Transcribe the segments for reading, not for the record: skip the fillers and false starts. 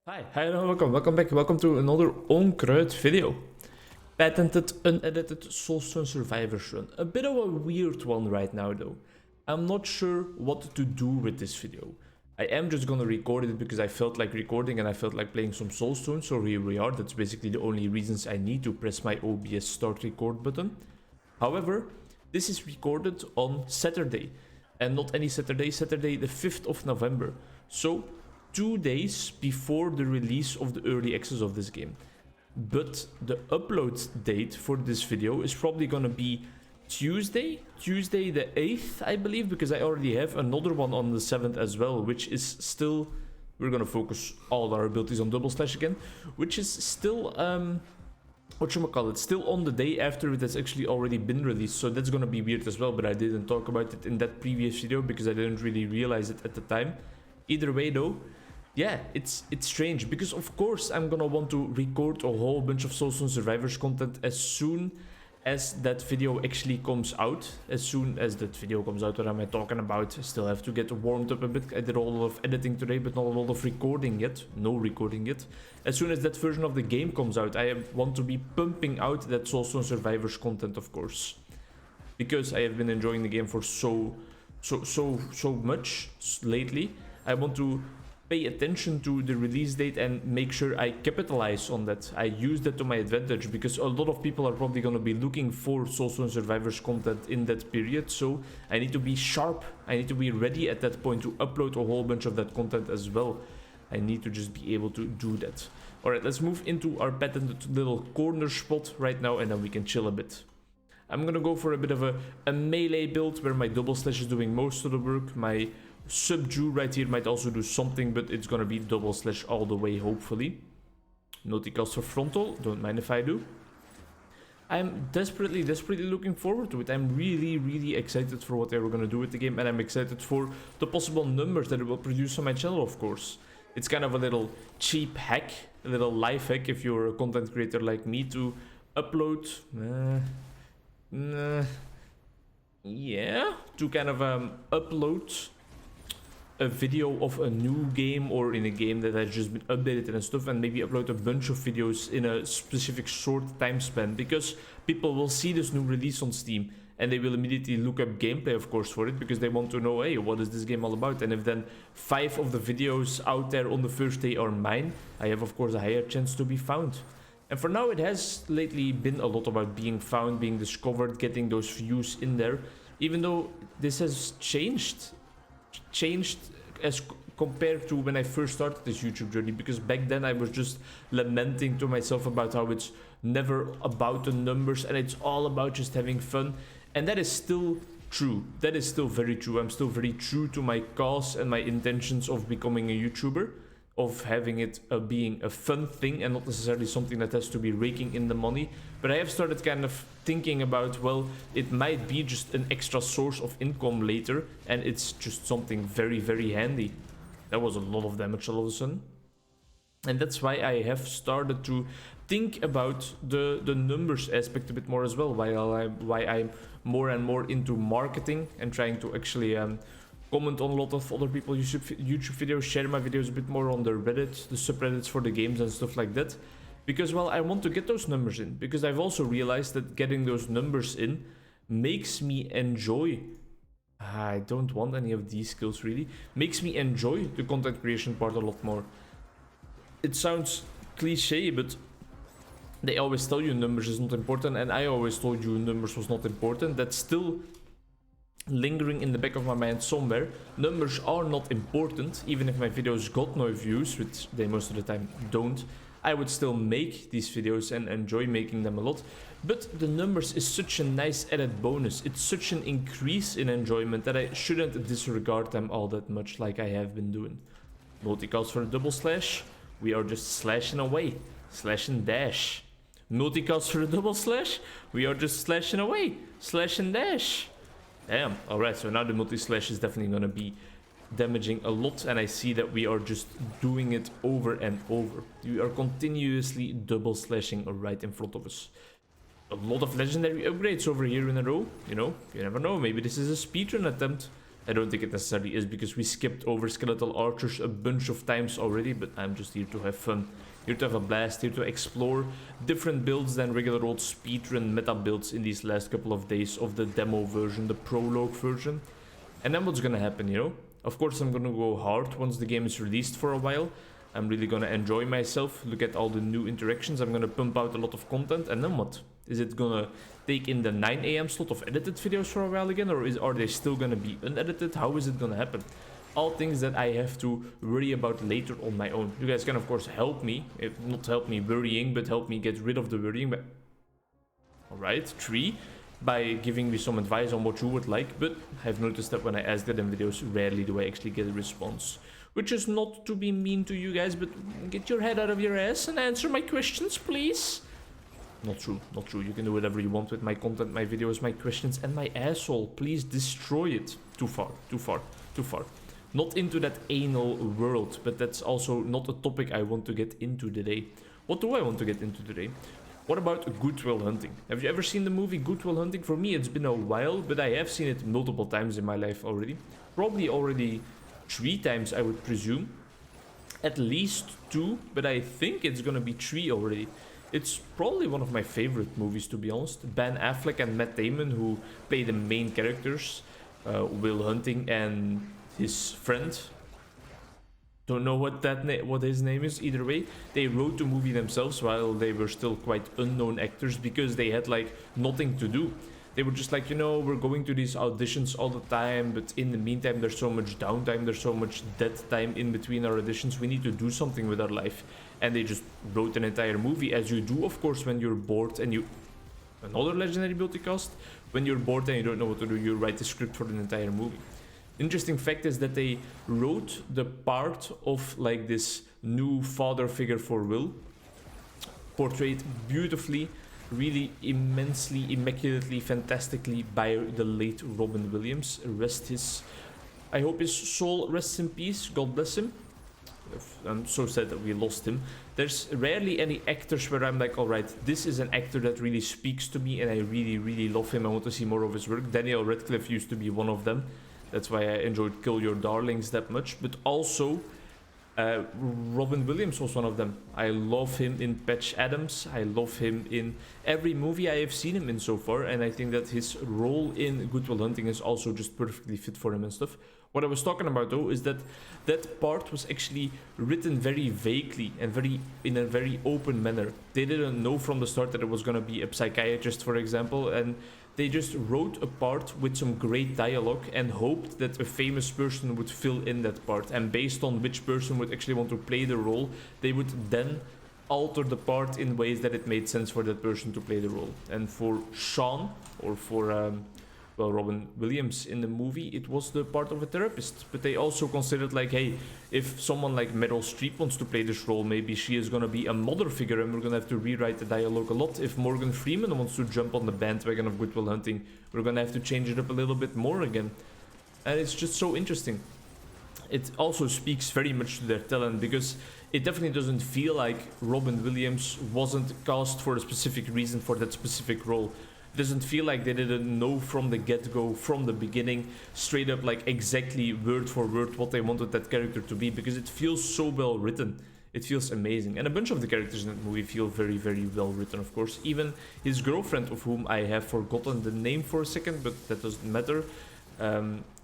Hi and welcome back, welcome to another Onkruid video. Patented, unedited Soulstone Survivors run. A bit of a weird one right now though. I'm not sure what to do with this video. I am just gonna record it because I felt like recording and I felt like playing some Soulstone, so here we are. That's basically the only reasons I need to press my OBS start record button. However, this is recorded on Saturday, and not any Saturday, Saturday the 5th of November. So 2 days before the release of the early access of this game. But the upload date for this video is probably gonna be Tuesday the 8th, I believe, because I already have another one on the 7th as well, which is still, we're gonna focus all our abilities on double slash again, which is still still on the day after it has actually already been released. So that's gonna be weird as well, but I didn't talk about it in that previous video because I didn't really realize it at the time. Either way though, yeah, it's strange because of course I'm gonna want to record a whole bunch of Soulstone Survivors content as soon as that video actually comes out. As soon as that video comes out, what am I talking about? I still have to get warmed up a bit. I did a lot of editing today, but not a lot of recording yet. No recording yet. As soon as that version of the game comes out, I want to be pumping out that Soulstone Survivors content, of course. Because I have been enjoying the game for so much lately. I want to pay attention to the release date and make sure I capitalize on that. I use that to my advantage because a lot of people are probably going to be looking for Soulstone Survivors content in that period. So I need to be sharp. I need to be ready at that point to upload a whole bunch of that content as well. I need to just be able to do that. Alright, let's move into our patented little corner spot right now and then we can chill a bit. I'm gonna go for a bit of a melee build where my double slash is doing most of the work. My subdue right here might also do something, but it's gonna be double slash all the way, hopefully. Multicast for frontal, don't mind if I do. I'm desperately looking forward to it. I'm really excited for what they were gonna do with the game, and I'm excited for the possible numbers that it will produce on my channel, of course. It's kind of a little cheap hack, a little life hack if you're a content creator like me, to upload to kind of upload a video of a new game or in a game that has just been updated and stuff, and maybe upload a bunch of videos in a specific short time span, because people will see this new release on Steam and they will immediately look up gameplay, of course, for it, because they want to know, hey, what is this game all about? And if then 5 of the videos out there on the first day are mine, I have of course a higher chance to be found. And for now, it has lately been a lot about being found, being discovered, getting those views in there, even though this has changed as compared to when I first started this YouTube journey, because back then I was just lamenting to myself about how it's never about the numbers and it's all about just having fun. And that is still true. That is still very true. I'm still very true to my cause and my intentions of becoming a YouTuber, of having it being a fun thing and not necessarily something that has to be raking in the money. But I have started kind of thinking about, well, it might be just an extra source of income later, and it's just something very handy. That was a lot of damage all of a sudden. And that's why I have started to think about the numbers aspect a bit more as well, why I'm more and more into marketing and trying to actually comment on a lot of other people's YouTube videos, share my videos a bit more on the Reddit, the subreddits for the games and stuff like that. Because, well, I want to get those numbers in. Because I've also realized that getting those numbers in makes me enjoy... I don't want any of these skills really. Makes me enjoy the content creation part a lot more. It sounds cliche, but they always tell you numbers is not important. And I always told you numbers was not important. That's still lingering in the back of my mind somewhere. Numbers are not important, even if my videos got no views, which they most of the time don't. I would still make these videos and enjoy making them a lot, but the numbers is such a nice added bonus. It's such an increase in enjoyment that I shouldn't disregard them all that much like I have been doing. Multicast for a double slash, we are just slashing away, slash and dash. Multicast for a double slash, we are just slashing away, slash and dash. Damn, alright, so now the multi-slash is definitely gonna be damaging a lot, and I see that we are just doing it over and over. We are continuously double slashing right in front of us. A lot of legendary upgrades over here in a row, you know, you never know, maybe this is a speedrun attempt. I don't think it necessarily is, because we skipped over skeletal archers a bunch of times already, but I'm just here to have fun. Here to have a blast, here to explore different builds than regular old speedrun meta builds in these last couple of days of the demo version, the prologue version. And then what's gonna happen, you know? Of course I'm gonna go hard once the game is released for a while. I'm really gonna enjoy myself, look at all the new interactions, I'm gonna pump out a lot of content, and then what? Is it gonna take in the 9 AM slot of edited videos for a while again, or are they still gonna be unedited? How is it gonna happen? All things that I have to worry about later on my own. You guys can of course help me, if not help me worrying, but help me get rid of the worrying. But alright, 3, by giving me some advice on what you would like, but I've noticed that when I ask that in videos, rarely do I actually get a response. Which is not to be mean to you guys, but get your head out of your ass and answer my questions, please. Not true, not true. You can do whatever you want with my content, my videos, my questions, and my asshole. Please destroy it. Too far, too far, too far. Not into that anal world, but that's also not a topic I want to get into today. What do I want to get into today? What about Good Will Hunting? Have you ever seen the movie Good Will Hunting? For me, it's been a while, but I have seen it multiple times in my life already. Probably already 3 times, I would presume. At least 2, but I think it's gonna be 3 already. It's probably one of my favorite movies, to be honest. Ben Affleck and Matt Damon, who play the main characters, Will Hunting and his friend. Don't know what his name is. Either way, they wrote the movie themselves while they were still quite unknown actors, because they had like nothing to do. They were just like, you know, we're going to these auditions all the time, but in the meantime there's so much downtime, there's so much dead time in between our auditions, we need to do something with our life. And they just wrote an entire movie, as you do of course when you're bored and you... Another legendary ability cost? When you're bored and you don't know what to do, you write the script for an entire movie. Interesting fact is that they wrote the part of like this new father figure for Will, portrayed beautifully, really immensely, immaculately, fantastically by the late Robin Williams. I hope his soul rests in peace, God bless him. I'm so sad that we lost him. There's rarely any actors where I'm like, alright, this is an actor that really speaks to me and I really, really love him, I want to see more of his work. Daniel Radcliffe used to be one of them. That's why I enjoyed Kill Your Darlings that much. But also, Robin Williams was one of them. I love him in Patch Adams. I love him in every movie I have seen him in so far. And I think that his role in Good Will Hunting is also just perfectly fit for him and stuff. What I was talking about though is that that part was actually written very vaguely and in a very open manner. They didn't know from the start that it was going to be a psychiatrist, for example, and they just wrote a part with some great dialogue and hoped that a famous person would fill in that part. And based on which person would actually want to play the role, they would then alter the part in ways that it made sense for that person to play the role. And for Sean, or for Robin Williams in the movie, it was the part of a therapist. But they also considered like, hey, if someone like Meryl Streep wants to play this role, maybe she is going to be a mother figure and we're going to have to rewrite the dialogue a lot. If Morgan Freeman wants to jump on the bandwagon of Good Will Hunting, we're going to have to change it up a little bit more again. And it's just so interesting. It also speaks very much to their talent, because it definitely doesn't feel like Robin Williams wasn't cast for a specific reason for that specific role. It doesn't feel like they didn't know from the get-go, from the beginning, straight up like exactly word for word what they wanted that character to be, because it feels so well written. It feels amazing. And a bunch of the characters in that movie feel very, very well written, of course. Even his girlfriend, of whom I have forgotten the name for a second, but that doesn't matter.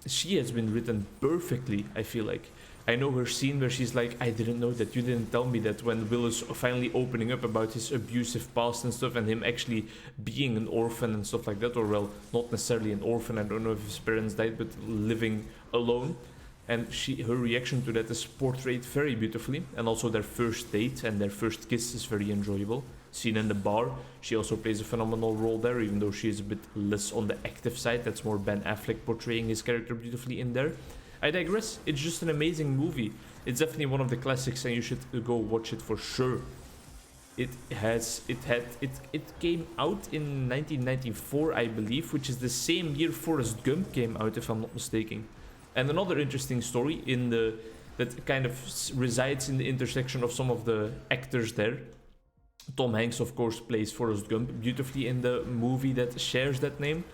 She has been written perfectly, I feel like. I know her scene where she's like, I didn't know that, you didn't tell me that, when Will is finally opening up about his abusive past and stuff, and him actually being an orphan and stuff like that, or well, not necessarily an orphan, I don't know if his parents died, but living alone. And her reaction to that is portrayed very beautifully, and also their first date and their first kiss is very enjoyable. Seen in the bar, she also plays a phenomenal role there, even though she is a bit less on the active side. That's more Ben Affleck portraying his character beautifully in there. I digress. It's just an amazing movie. It's definitely one of the classics, and you should go watch it for sure. It came out in 1994, I believe, which is the same year Forrest Gump came out, if I'm not mistaken. And another interesting story that kind of resides in the intersection of some of the actors there. Tom Hanks, of course, plays Forrest Gump beautifully in the movie that shares that name.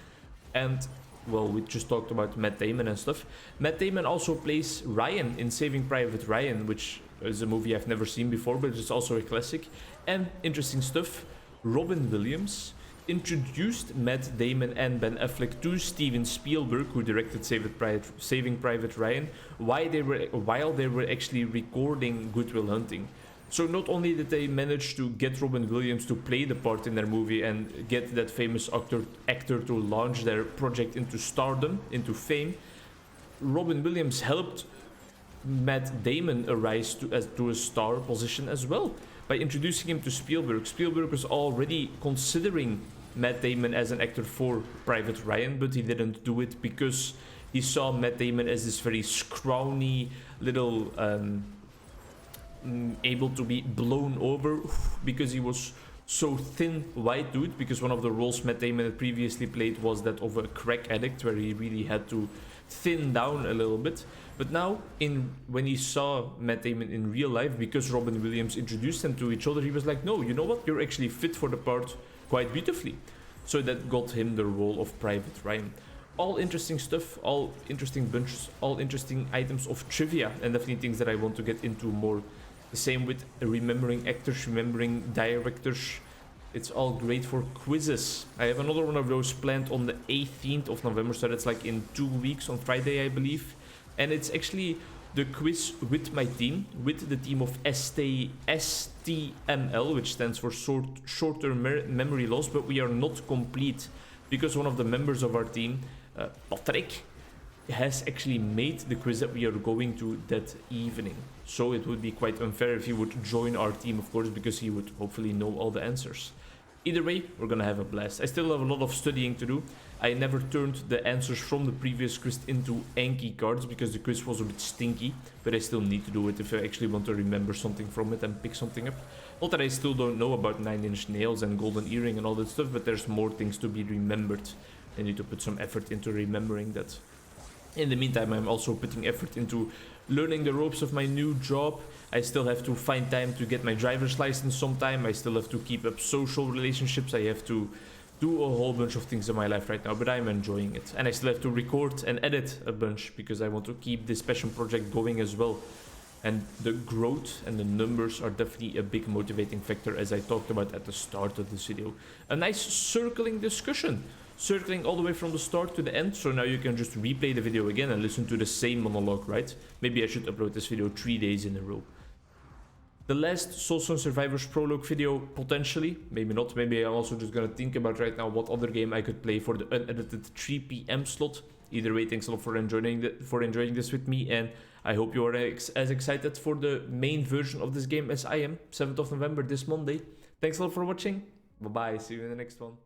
And well, we just talked about Matt Damon and stuff. Matt Damon also plays Ryan in Saving Private Ryan, which is a movie I've never seen before, but it's also a classic. And interesting stuff, Robin Williams introduced Matt Damon and Ben Affleck to Steven Spielberg, who directed Saving Private Ryan, while they were actually recording Good Will Hunting. So not only did they manage to get Robin Williams to play the part in their movie and get that famous actor to launch their project into stardom, into fame, Robin Williams helped Matt Damon arise to a star position as well by introducing him to Spielberg. Spielberg was already considering Matt Damon as an actor for Private Ryan, but he didn't do it because he saw Matt Damon as this very scrawny little able to be blown over because he was so thin white dude, because one of the roles Matt Damon had previously played was that of a crack addict where he really had to thin down a little bit. But now when he saw Matt Damon in real life, because Robin Williams introduced them to each other, he was like, no, you know what, you're actually fit for the part quite beautifully. So that got him the role of Private Ryan. All interesting stuff, all interesting bunches, all interesting items of trivia, and definitely things that I want to get into more. The same with remembering actors, remembering directors. It's all great for quizzes. I have another one of those planned on the 18th of November, so that's like in 2 weeks on Friday, I believe. And it's actually the quiz with my team, with the team of STML, which stands for short-term memory loss, but we are not complete because one of the members of our team, Patrick, has actually made the quiz that we are going to that evening. So it would be quite unfair if he would join our team, of course, because he would hopefully know all the answers. Either way, we're gonna have a blast. I still have a lot of studying to do. I never turned the answers from the previous quiz into Anki cards because the quiz was a bit stinky, but I still need to do it if I actually want to remember something from it and pick something up. Not that I still don't know about 9 Inch Nails and Golden Earring and all that stuff, but there's more things to be remembered. I need to put some effort into remembering that. In the meantime, I'm also putting effort into learning the ropes of my new job. I still have to find time to get my driver's license sometime. I still have to keep up social relationships. I have to do a whole bunch of things in my life right now, but I'm enjoying it. And I still have to record and edit a bunch because I want to keep this passion project going as well. And the growth and the numbers are definitely a big motivating factor, as I talked about at the start of this video. A nice circling discussion. Circling all the way from the start to the end, so now you can just replay the video again and listen to the same monologue, right? Maybe I should upload this video 3 days in a row. The last Soulstone Survivors Prologue video, potentially, maybe not. Maybe I'm also just gonna think about right now what other game I could play for the unedited 3 PM slot. Either way, thanks a lot for enjoying this with me, and I hope you are as excited for the main version of this game as I am. 7th of November, this Monday. Thanks a lot for watching. Bye bye, see you in the next one.